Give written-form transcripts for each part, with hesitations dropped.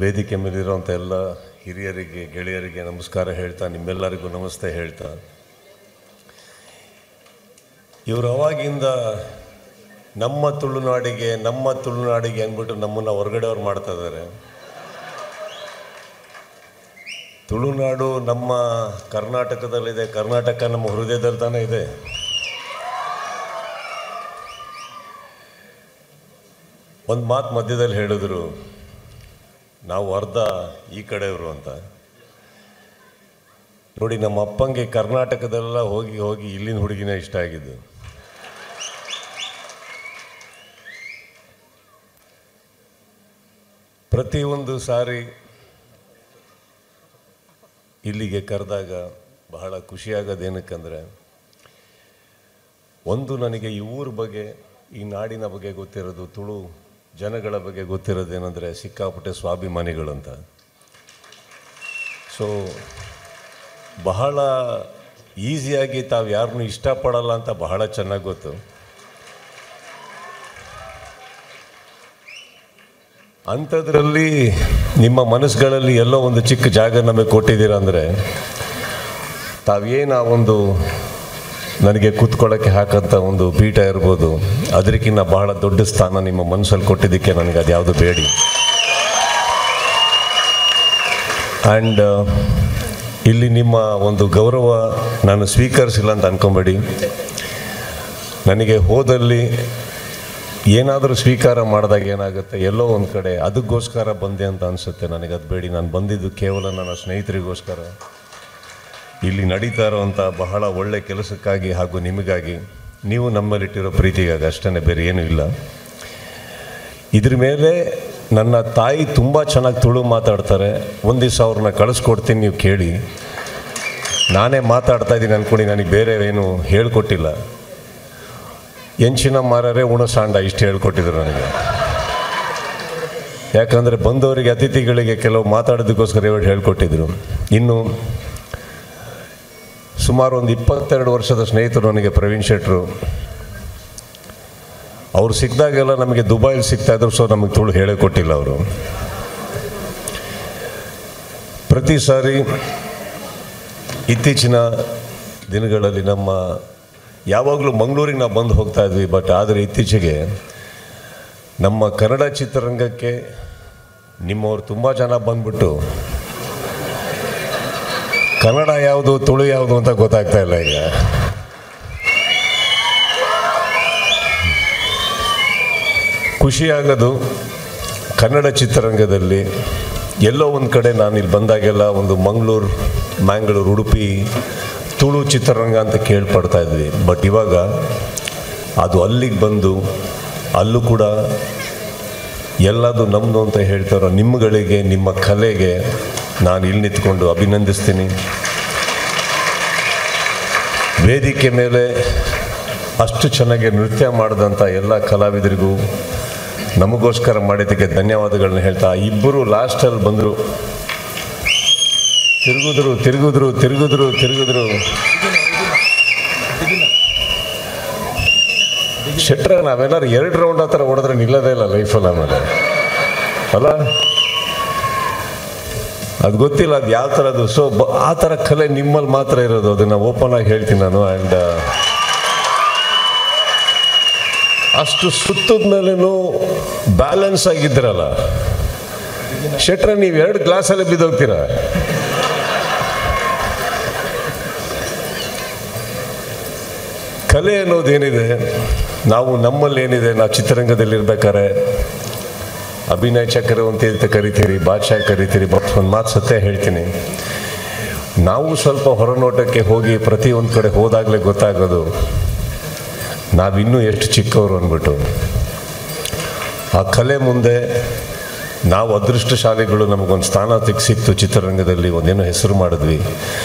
ವೇದಿಕೆ ಮೇಲಿರುವಂಥ ಎಲ್ಲ ಹಿರಿಯರಿಗೆ ಗೆಳೆಯರಿಗೆ ನಮಸ್ಕಾರ ಹೇಳ್ತಾ ನಿಮ್ಮೆಲ್ಲರಿಗೂ ನಮಸ್ತೆ ಹೇಳ್ತಾ ಇವರು ಅವಾಗಿಂದ ನಮ್ಮ ತುಳುನಾಡಿಗೆ ಅಂದ್ಬಿಟ್ಟು ನಮ್ಮನ್ನು ಹೊರಗಡೆಯವ್ರು ಮಾಡ್ತಾ ಇದ್ದಾರೆ. ತುಳುನಾಡು ನಮ್ಮ ಕರ್ನಾಟಕದಲ್ಲಿದೆ, ಕರ್ನಾಟಕ ನಮ್ಮ ಹೃದಯದಲ್ಲಿ ತಾನೇ ಇದೆ. ಒಂದು ಮಾತು ಮಧ್ಯದಲ್ಲಿ ಹೇಳಿದ್ರು, ನಾವು ಅರ್ಧ ಈ ಕಡೆಯವರು ಅಂತ. ನೋಡಿ, ನಮ್ಮ ಅಪ್ಪಂಗೆ ಕರ್ನಾಟಕದೆಲ್ಲ ಹೋಗಿ ಹೋಗಿ ಇಲ್ಲಿನ ಹುಡುಗಿನೇ ಇಷ್ಟ ಆಗಿದ್ದು. ಪ್ರತಿಯೊಂದು ಸಾರಿ ಇಲ್ಲಿಗೆ ಕರೆದಾಗ ಬಹಳ ಖುಷಿಯಾಗೋದೇನಕ್ಕಂದರೆ, ಒಂದು ನನಗೆ ಈ ಊರ ಬಗ್ಗೆ, ಈ ನಾಡಿನ ಬಗ್ಗೆ ಗೊತ್ತಿರೋದು, ತುಳು ಜನಗಳ ಬಗ್ಗೆ ಗೊತ್ತಿರೋದೇನೆಂದರೆ ಸಿಕ್ಕಾಪಟ್ಟೆ ಸ್ವಾಭಿಮಾನಿಗಳಂತ. ಸೊ ಬಹಳ ಈಸಿಯಾಗಿ ತಾವು ಯಾರನ್ನೂ ಇಷ್ಟಪಡಲ್ಲ ಅಂತ ಬಹಳ ಚೆನ್ನಾಗಿ ಗೊತ್ತು. ಅಂಥದ್ರಲ್ಲಿ ನಿಮ್ಮ ಮನಸ್ಸುಗಳಲ್ಲಿ ಎಲ್ಲೋ ಒಂದು ಚಿಕ್ಕ ಜಾಗ ನಮಗೆ ಕೊಟ್ಟಿದ್ದೀರ ಅಂದರೆ, ತಾವೇನು ಆ ಒಂದು ನನಗೆ ಕೂತ್ಕೊಳ್ಳೋಕ್ಕೆ ಹಾಕಂಥ ಒಂದು ಪೀಠ ಇರ್ಬೋದು, ಅದಕ್ಕಿಂತ ಬಹಳ ದೊಡ್ಡ ಸ್ಥಾನ ನಿಮ್ಮ ಮನಸ್ಸಲ್ಲಿ ಕೊಟ್ಟಿದ್ದಕ್ಕೆ ನನಗೆ ಅದು ಯಾವುದು ಬೇಡಿ. ಆ್ಯಂಡ್ ಇಲ್ಲಿ ನಿಮ್ಮ ಒಂದು ಗೌರವ ನಾನು ಸ್ವೀಕರಿಸಿಲ್ಲ ಅಂತ ಅಂದ್ಕೊಂಬೇಡಿ. ನನಗೆ ಹೋದಲ್ಲಿ ಏನಾದರೂ ಸ್ವೀಕಾರ ಮಾಡಿದಾಗ ಏನಾಗುತ್ತೆ, ಎಲ್ಲೋ ಒಂದು ಕಡೆ ಅದಕ್ಕೋಸ್ಕರ ಬಂದೆ ಅಂತ ಅನಿಸುತ್ತೆ. ನನಗೆ ಅದು ಬೇಡಿ. ನಾನು ಬಂದಿದ್ದು ಕೇವಲ ನನ್ನ ಸ್ನೇಹಿತರಿಗೋಸ್ಕರ, ಇಲ್ಲಿ ನಡೀತಾ ಇರೋವಂಥ ಬಹಳ ಒಳ್ಳೆಯ ಕೆಲಸಕ್ಕಾಗಿ ಹಾಗೂ ನಿಮಗಾಗಿ, ನೀವು ನಮ್ಮಲ್ಲಿಟ್ಟಿರೋ ಪ್ರೀತಿಗಾಗಿ, ಅಷ್ಟೇ, ಬೇರೆ ಏನೂ ಇಲ್ಲ. ಇದ್ರ ಮೇಲೆ ನನ್ನ ತಾಯಿ ತುಂಬ ಚೆನ್ನಾಗಿ ತುಳು ಮಾತಾಡ್ತಾರೆ. ಒಂದು ದಿವಸ ಅವ್ರನ್ನ ಕಳಿಸ್ಕೊಡ್ತೀನಿ, ನೀವು ಕೇಳಿ. ನಾನೇ ಮಾತಾಡ್ತಾ ಇದ್ದೀನಿ ಅಂದ್ಕೊಂಡು ನನಗೆ ಬೇರೆ ಏನು ಹೇಳ್ಕೊಟ್ಟಿಲ್ಲ. ಎಂಚಿನ ಮಾರರೆ ಉಣಸಾಂಡ ಇಷ್ಟು ಹೇಳ್ಕೊಟ್ಟಿದ್ರು ನನಗೆ. ಯಾಕಂದರೆ ಬಂದವರಿಗೆ, ಅತಿಥಿಗಳಿಗೆ ಕೆಲವು ಮಾತಾಡೋದಕ್ಕೋಸ್ಕರ ಹೇಳ್ಕೊಟ್ಟಿದ್ರು. ಇನ್ನು ಸುಮಾರು ಒಂದು 22 ವರ್ಷದ ಸ್ನೇಹಿತರು ನನಗೆ, ಪ್ರವೀಣ್ ಶೆಟ್ಟರು. ಅವರು ಸಿಕ್ಕಿದಾಗೆಲ್ಲ ನಮಗೆ ದುಬೈಲಿ ಸಿಗ್ತಾಯಿದ್ರು. ಸೊ ನಮಗೆ ತುಳು ಹೇಳೇ ಕೊಟ್ಟಿಲ್ಲ ಅವರು. ಪ್ರತಿ ಸಾರಿ ಇತ್ತೀಚಿನ ದಿನಗಳಲ್ಲಿ ಯಾವಾಗಲೂ ಮಂಗಳೂರಿಗೆ ನಾವು ಬಂದು ಹೋಗ್ತಾ ಇದ್ವಿ. ಬಟ್ ಆದರೆ ಇತ್ತೀಚೆಗೆ ನಮ್ಮ ಕನ್ನಡ ಚಿತ್ರರಂಗಕ್ಕೆ ನಿಮ್ಮವ್ರು ತುಂಬ ಜನ ಬಂದ್ಬಿಟ್ಟು ಕನ್ನಡ ಯಾವುದು ತುಳು ಯಾವುದು ಅಂತ ಗೊತ್ತಾಗ್ತಾ ಇಲ್ಲ. ಈಗ ಖುಷಿಯಾಗೋದು, ಕನ್ನಡ ಚಿತ್ರರಂಗದಲ್ಲಿ ಎಲ್ಲೋ ಒಂದು ಕಡೆ ನಾನು ಇಲ್ಲಿ ಬಂದಾಗೆಲ್ಲ ಒಂದು ಮ್ಯಾಂಗ್ಳೂರು, ಉಡುಪಿ ತುಳು ಚಿತ್ರರಂಗ ಅಂತ ಕೇಳ್ಪಡ್ತಾ ಇದ್ವಿ. ಬಟ್ ಇವಾಗ ಅದು ಅಲ್ಲಿಗೆ ಬಂದು ಅಲ್ಲೂ ಕೂಡ ಎಲ್ಲದು ನಮ್ಮದು ಅಂತ ಹೇಳ್ತಾರೋ ನಿಮ್ಮಗಳಿಗೆ, ನಿಮ್ಮ ಕಲೆಗೆ ನಾನು ಇಲ್ಲಿ ನಿಂತ್ಕೊಂಡು ಅಭಿನಂದಿಸ್ತೀನಿ. ವೇದಿಕೆ ಮೇಲೆ ಅಷ್ಟು ಚೆನ್ನಾಗಿ ನೃತ್ಯ ಮಾಡಿದಂಥ ಎಲ್ಲ ಕಲಾವಿದರಿಗೂ ನಮಗೋಸ್ಕರ ಮಾಡಿದ್ದಕ್ಕೆ ಧನ್ಯವಾದಗಳನ್ನ ಹೇಳ್ತಾ, ಇಬ್ಬರು ಲಾಸ್ಟಲ್ಲಿ ಬಂದರು, ತಿರುಗಿದ್ರು. ಶೆಟ್ರ, ನಾವೇನಾದ್ರು 2 ರೌಂಡ್ ಆ ಥರ ಹೊಡೆದ್ರೆ ನಿಲ್ಲೋದೇ ಇಲ್ಲ ಲೈಫಲ್ಲಿ ಆಮೇಲೆ ಅಲ್ಲ. ಅದು ಗೊತ್ತಿಲ್ಲ ಅದು ಯಾವ ಥರದ್ದು. ಸೊ ಆ ಥರ ಕಲೆ ನಿಮ್ಮಲ್ಲಿ ಮಾತ್ರ ಇರೋದು, ಅದನ್ನು ಓಪನ್ ಆಗಿ ಹೇಳ್ತೀನಿ ನಾನು. ಆ್ಯಂಡ್ ಅಷ್ಟು ಸುತ್ತದ ಮೇಲೂ ಬ್ಯಾಲೆನ್ಸ್ ಆಗಿದ್ದೀರಲ್ಲ ಶೆಟ್ರ, ನೀವು 2 ಗ್ಲಾಸಲ್ಲೇ ಬಿದ್ದೋಗ್ತೀರ. ಕಲೆ ಅನ್ನೋದೇನಿದೆ, ನಮ್ಮಲ್ಲಿ ಏನಿದೆ, ನಾವು ಚಿತ್ರರಂಗದಲ್ಲಿರ್ಬೇಕಾದ್ರೆ ಅಭಿನಯ ಚಕ್ರವರ್ತಿ ಅಂತ ಕರಿತೀರಿ, ಬಾದ್ಶಾ ಕರಿತೀರಿ. ಬಟ್ ಒಂದು ಮಾತು ಸತ್ಯ ಹೇಳ್ತೀನಿ, ನಾವು ಸ್ವಲ್ಪ ಹೊರನೋಟಕ್ಕೆ ಹೋಗಿ ಪ್ರತಿಯೊಂದು ಕಡೆ ಹೋದಾಗಲೇ ಗೊತ್ತಾಗೋದು ನಾವಿನ್ನೂ ಎಷ್ಟು ಚಿಕ್ಕವರು ಅಂದ್ಬಿಟ್ಟು. ಆ ಕಲೆ ಮುಂದೆ ನಾವು ಅದೃಷ್ಟಶಾಲಿಗಳು, ನಮಗೊಂದು ಸ್ಥಾನ ಸಿಕ್ತು ಚಿತ್ರರಂಗದಲ್ಲಿ, ಒಂದೇನೋ ಹೆಸರು ಮಾಡಿದ್ವಿ.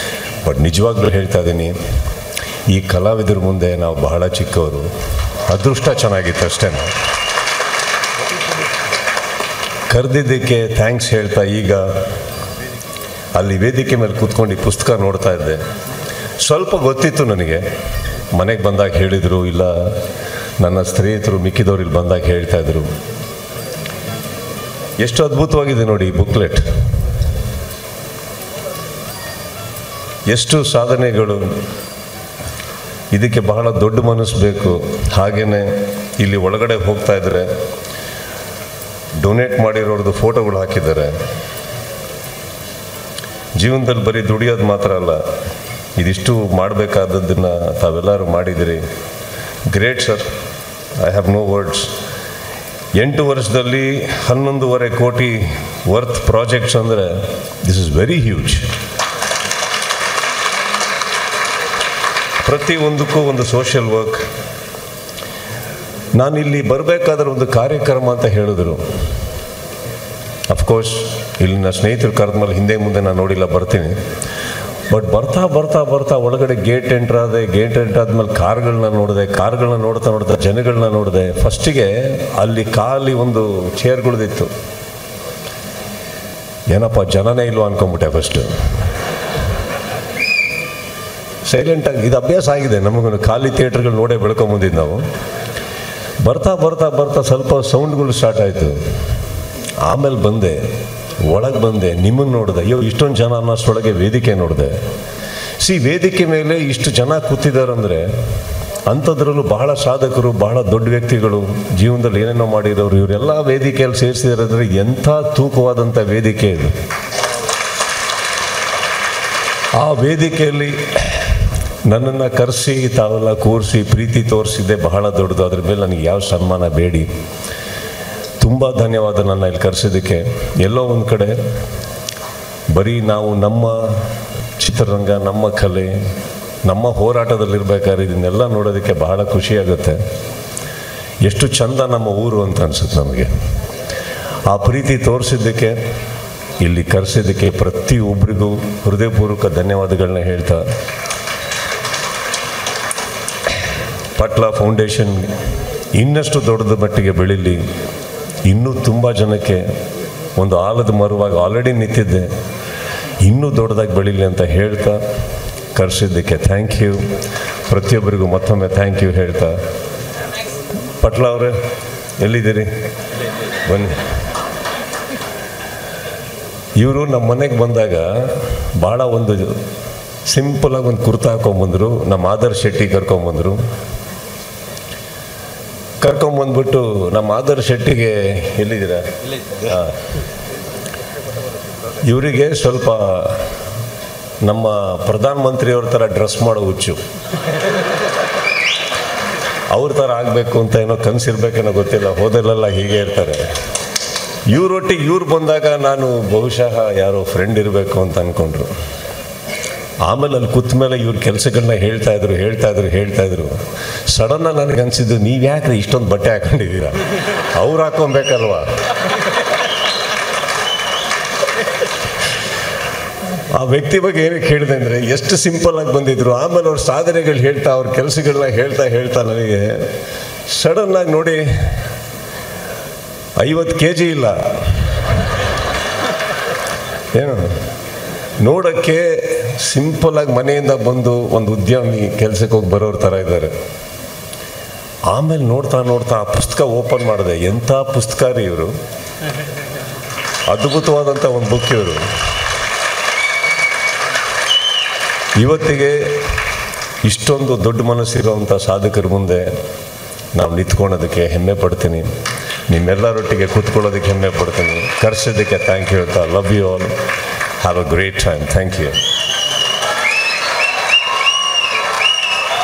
ಬಟ್ ನಿಜವಾಗ್ಲೂ ಹೇಳ್ತಾ ಇದ್ದೀನಿ, ಈ ಕಲಾವಿದರ ಮುಂದೆ ನಾವು ಬಹಳ ಚಿಕ್ಕವರು. ಅದೃಷ್ಟ ಚೆನ್ನಾಗಿತ್ತು ಅಷ್ಟೇ. ಕರೆದಿದ್ದಕ್ಕೆ ಥ್ಯಾಂಕ್ಸ್ ಹೇಳ್ತಾ, ಈಗ ಅಲ್ಲಿ ವೇದಿಕೆ ಮೇಲೆ ಕೂತ್ಕೊಂಡು ಈ ಪುಸ್ತಕ ನೋಡ್ತಾ ಇದ್ದೆ. ಸ್ವಲ್ಪ ಗೊತ್ತಿತ್ತು ನನಗೆ, ಮನೆಗೆ ಬಂದಾಗ ಹೇಳಿದರು, ಇಲ್ಲ ನನ್ನ ಸ್ನೇಹಿತರು ಮಿಕ್ಕಿದವ್ರು ಇಲ್ಲಿ ಬಂದಾಗ ಹೇಳ್ತಾಯಿದ್ರು. ಎಷ್ಟು ಅದ್ಭುತವಾಗಿದೆ ನೋಡಿ ಈ ಬುಕ್ಲೆಟ್. ಎಷ್ಟು ಸಾಧನೆಗಳು. ಇದಕ್ಕೆ ಬಹಳ ದೊಡ್ಡ ಮನಸ್ಸು ಬೇಕು. ಹಾಗೆಯೇ ಇಲ್ಲಿ ಒಳಗಡೆ ಹೋಗ್ತಾ ಇದ್ದಾರೆ, ಡೊನೇಟ್ ಮಾಡಿರೋರ್ದು ಫೋಟೋಗಳು ಹಾಕಿದ್ದಾರೆ. ಜೀವನದಲ್ಲಿ ಬರೀ ದುಡಿಯೋದು ಮಾತ್ರ ಅಲ್ಲ, ಇದಿಷ್ಟು ಮಾಡಬೇಕಾದದ್ದನ್ನು ತಾವೆಲ್ಲರೂ ಮಾಡಿದಿರಿ. Great sir, I have no words. 8 ವರ್ಷದಲ್ಲಿ 11.5 ಕೋಟಿ ವರ್ತ್ ಪ್ರಾಜೆಕ್ಟ್ಸ್ ಅಂದರೆ ದಿಸ್ ಇಸ್ ವೆರಿ ಹ್ಯೂಜ್. ಪ್ರತಿಯೊಂದಕ್ಕೂ ಒಂದು ಸೋಷಿಯಲ್ ವರ್ಕ್. ನಾನಿಲ್ಲಿ ಬರಬೇಕಾದ್ರೆ ಒಂದು ಕಾರ್ಯಕ್ರಮ ಅಂತ ಹೇಳಿದ್ರು. ಅಫ್ಕೋರ್ಸ್ ಇಲ್ಲಿನ ಸ್ನೇಹಿತರು ಕರೆದ ಮೇಲೆ ಹಿಂದೆ ಮುಂದೆ ನಾನು ನೋಡಿಲ್ಲ, ಬರ್ತೀನಿ. ಬಟ್ ಬರ್ತಾ ಬರ್ತಾ ಬರ್ತಾ ಒಳಗಡೆ ಗೇಟ್ ಎಂಟ್ರಾದ್ಮೇಲೆ ಕಾರ್ಗಳನ್ನ ನೋಡ್ತಾ ಜನಗಳನ್ನ ನೋಡಿದೆ. ಫಸ್ಟಿಗೆ ಅಲ್ಲಿ ಖಾಲಿ ಒಂದು ಚೇರ್ಗಳದಿತ್ತು. ಏನಪ್ಪ ಜನನೇ ಇಲ್ವ ಅನ್ಕೊಂಬಿಟ್ಟೆ ಫಸ್ಟು. ಸೈಲೆಂಟಾಗಿ ಇದು ಅಭ್ಯಾಸ ಆಗಿದೆ ನಮಗೂ, ಖಾಲಿ ಥಿಯೇಟ್ರ್ಗಳು ನೋಡೇ ಬೆಳ್ಕೊಂಬಂದಿದ್ದು ನಾವು. ಬರ್ತಾ ಬರ್ತಾ ಬರ್ತಾ ಸ್ವಲ್ಪ ಸೌಂಡ್ಗಳು ಸ್ಟಾರ್ಟ್ ಆಯಿತು. ಆಮೇಲೆ ಒಳಗೆ ಬಂದೆ, ನಿಮ್ಮನ್ನು ನೋಡಿದೆ. ಅಯ್ಯೋ ಇಷ್ಟೊಂದು ಜನ ಅನ್ನೋಷ್ಟೊಳಗೆ ವೇದಿಕೆ ನೋಡಿದೆ. ವೇದಿಕೆ ಮೇಲೆ ಇಷ್ಟು ಜನ ಕೂತಿದ್ದಾರಂದರೆ ಅಂಥದ್ರಲ್ಲೂ ಬಹಳ ಸಾಧಕರು, ಬಹಳ ದೊಡ್ಡ ವ್ಯಕ್ತಿಗಳು, ಜೀವನದಲ್ಲಿ ಏನೇನೋ ಮಾಡಿರೋರು, ಇವರೆಲ್ಲ ವೇದಿಕೆಯಲ್ಲಿ ಸೇರಿಸಿದ್ದಾರೆ ಅಂದರೆ ಎಂಥ ತೂಕವಾದಂಥ ವೇದಿಕೆ ಇದು. ಆ ವೇದಿಕೆಯಲ್ಲಿ ನನ್ನನ್ನು ಕರೆಸಿ ತಾವೆಲ್ಲ ಕೂರಿಸಿ ಪ್ರೀತಿ ತೋರಿಸಿದ್ದೆ ಬಹಳ ದೊಡ್ಡದು. ಅದ್ರ ಮೇಲೆ ನನಗೆ ಯಾವ ಸನ್ಮಾನ ಬೇಡಿ. ತುಂಬ ಧನ್ಯವಾದ ನನ್ನ ಇಲ್ಲಿ ಕರೆಸಿದ್ದಕ್ಕೆ. ಎಲ್ಲೋ ಒಂದು ಕಡೆ ಬರೀ ನಾವು ನಮ್ಮ ಚಿತ್ರರಂಗ, ನಮ್ಮ ಕಲೆ, ನಮ್ಮ ಹೋರಾಟದಲ್ಲಿರ್ಬೇಕಾದ್ರೆ ಇದನ್ನೆಲ್ಲ ನೋಡೋದಕ್ಕೆ ಬಹಳ ಖುಷಿಯಾಗುತ್ತೆ. ಎಷ್ಟು ಚಂದ ನಮ್ಮ ಊರು ಅಂತ ಅನಿಸುತ್ತೆ ನಮಗೆ. ಆ ಪ್ರೀತಿ ತೋರಿಸಿದ್ದಕ್ಕೆ, ಇಲ್ಲಿ ಕರೆಸಿದ್ದಕ್ಕೆ ಪ್ರತಿಯೊಬ್ಬರಿಗೂ ಹೃದಯಪೂರ್ವಕ ಧನ್ಯವಾದಗಳನ್ನ ಹೇಳ್ತಾ, ಪಟ್ಲ ಫೌಂಡೇಶನ್ ಇನ್ನಷ್ಟು ದೊಡ್ಡದ ಮಟ್ಟಿಗೆ ಬೆಳೀಲಿ, ಇನ್ನೂ ತುಂಬ ಜನಕ್ಕೆ ಒಂದು ಆಲದ ಮರವಾಗಿ ಆಲ್ರೆಡಿ ನಿಂತಿದ್ದೆ, ಇನ್ನೂ ದೊಡ್ಡದಾಗಿ ಬೆಳೀಲಿ ಅಂತ ಹೇಳ್ತಾ ಕರೆಸಿದ್ದಕ್ಕೆ ಥ್ಯಾಂಕ್ ಯು. ಪ್ರತಿಯೊಬ್ಬರಿಗೂ ಮತ್ತೊಮ್ಮೆ ಥ್ಯಾಂಕ್ ಯು ಹೇಳ್ತಾ, ಪಟ್ಲ ಅವರೇ ಎಲ್ಲಿದ್ದೀರಿ? ಬನ್ನಿ. ಇವರು ನಮ್ಮ ಮನೆಗೆ ಬಂದಾಗ ಭಾಳ ಒಂದು ಸಿಂಪಲಾಗಿ ಒಂದು ಕುರ್ತಾ ಹಾಕೊಂಬಂದರು. ನಮ್ಮ ಆದರ್ಶ್ ಶೆಟ್ಟಿ ಕರ್ಕೊಂಬಂದ್ಬಿಟ್ಟು ನಮ್ಮ ಆದರ್ಶ್ ಶೆಟ್ಟಿಗೆ ಎಲ್ಲಿದ್ದೀರಾ? ಹಾಂ, ಇವರಿಗೆ ಸ್ವಲ್ಪ ನಮ್ಮ ಪ್ರಧಾನಮಂತ್ರಿಯವ್ರ ಥರ ಡ್ರೆಸ್ ಮಾಡೋ ಹುಚ್ಚು. ಅವ್ರ ಥರ ಆಗಬೇಕು ಅಂತ ಏನೋ ಕನಸಿರ್ಬೇಕೇನೋ ಗೊತ್ತಿಲ್ಲ, ಹೋದಲ್ಲೆಲ್ಲ ಹೀಗೆ ಇರ್ತಾರೆ. ಇವರೊಟ್ಟಿಗೆ ಇವ್ರು ಬಂದಾಗ ನಾನು ಬಹುಶಃ ಯಾರೋ ಫ್ರೆಂಡ್ ಇರಬೇಕು ಅಂತ ಅಂದ್ಕೊಂಡ್ರು. ಆಮೇಲೆ ಅಲ್ಲಿ ಕೂತ ಮೇಲೆ ಇವ್ರ ಕೆಲಸಗಳನ್ನ ಹೇಳ್ತಾ ಇದ್ರು. ಸಡನ್ನಾಗಿ ನನಗೆ ಅನಿಸಿದ್ದು, ನೀವು ಯಾಕ್ರಿ ಇಷ್ಟೊಂದು ಬಟ್ಟೆ ಹಾಕೊಂಡಿದ್ದೀರಾ? ಅವ್ರು ಹಾಕೊಬೇಕಲ್ವಾ? ಆ ವ್ಯಕ್ತಿ ಬಗ್ಗೆ ಏನಕ್ಕೆ ಹೇಳಿದೆ ಅಂದರೆ, ಎಷ್ಟು ಸಿಂಪಲ್ಲಾಗಿ ಬಂದಿದ್ರು. ಆಮೇಲೆ ಅವ್ರ ಸಾಧನೆಗಳು ಹೇಳ್ತಾ, ಅವ್ರ ಕೆಲಸಗಳನ್ನ ಹೇಳ್ತಾ ನನಗೆ ಸಡನ್ನಾಗಿ ನೋಡಿ 50 kg ಇಲ್ಲ ಏನು, ನೋಡೋಕ್ಕೆ ಸಿಂಪಲ್ಲಾಗಿ ಮನೆಯಿಂದ ಬಂದು ಒಂದು ಉದ್ಯಮಿ ಕೆಲಸಕ್ಕೆ ಹೋಗಿ ಬರೋರ ಥರ ಇದ್ದಾರೆ. ಆಮೇಲೆ ನೋಡ್ತಾ ಆ ಪುಸ್ತಕ ಓಪನ್ ಮಾಡಿದೆ. ಎಂಥ ಪುಸ್ತಕ ರೀ ಇವರು, ಅದ್ಭುತವಾದಂಥ ಒಂದು ಬುಕ್ ಇವರು. ಇವತ್ತಿಗೆ ಇಷ್ಟೊಂದು ದೊಡ್ಡ ಮನಸ್ಸಿರೋವಂಥ ಸಾಧಕರ ಮುಂದೆ ನಾವು ನಿಂತ್ಕೊಳ್ಳೋದಕ್ಕೆ ಹೆಮ್ಮೆ ಪಡ್ತೀನಿ. ನಿಮ್ಮೆಲ್ಲರೊಟ್ಟಿಗೆ ಕೂತ್ಕೊಳ್ಳೋದಕ್ಕೆ ಹೆಮ್ಮೆ ಪಡ್ತೀನಿ. ಕರೆಸೋದಕ್ಕೆ ಥ್ಯಾಂಕ್ ಯು ಹೇಳ್ತಾ, love you all, have a great time. Thank you.